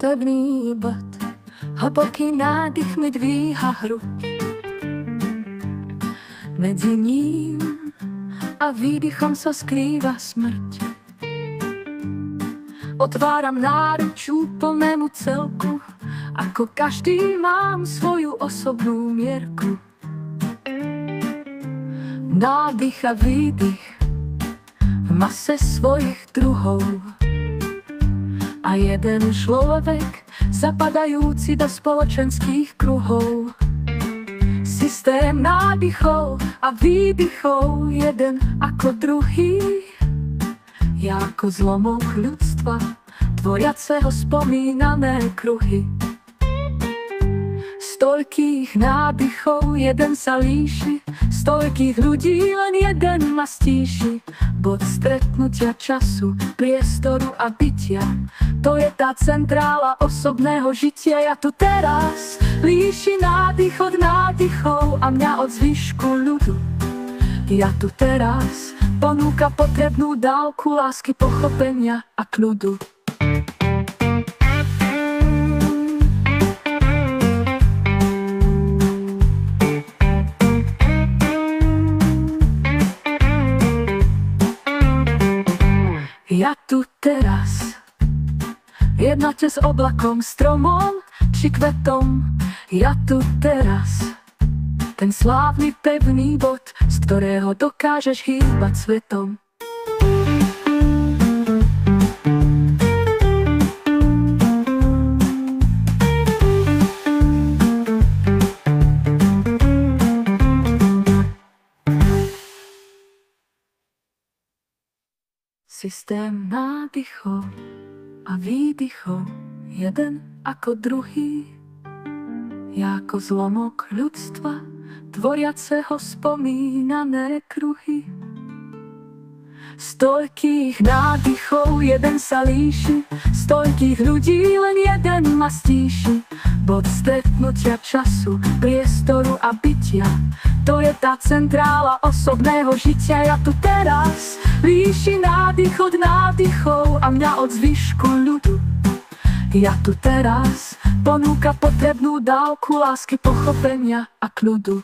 potrebný bod. Hlboký nádych mi dvíha hruď. Medzi ním a výdychom sa skrýva smrť. Otváram náruč úplnému celku, ako každý mám svoju osobnú mierku. Nádych a výdych v mase svojich druhov. A jeden človek zapadajúci do spoločenských kruhov. Systém nádychov a výdychov, jeden ako druhý. Ja ako zlomok ľudstva, tvoriaceho spomínané kruhy. Z toľkých nádychov jeden sa líši, z toľkých ľudí len jeden ma stíši. Bod stretnutia času, priestoru a bytia, to je tá centrála osobného žitia. Ja tu teraz líši nádych od nádychov a mňa od zvyšku ľudu. Ja tu teraz ponúka potrebnú dávku lásky, pochopenia a kľudu. Ja tu teraz jednáte s oblakom, stromom či kvetom. Ja tu teraz ten slávny pevný bod, z ktorého dokážeš hýbať svetom. Systém nádychov a výdychov, jeden ako druhý. Ja ako zlomok ľudstva, tvoriaceho spomínané kruhy. Z toľkých nádychov jeden sa líši, z toľkých ľudí len jeden ma stíši. Bod stretnutia času, priestoru a bytia, to je tá centrála osobného žitia. Ja tu teraz líši nádych od nádychov a mňa od zvyšku ľudu. Ja tu teraz ponúka potrebnú dávku lásky, pochopenia a kľudu.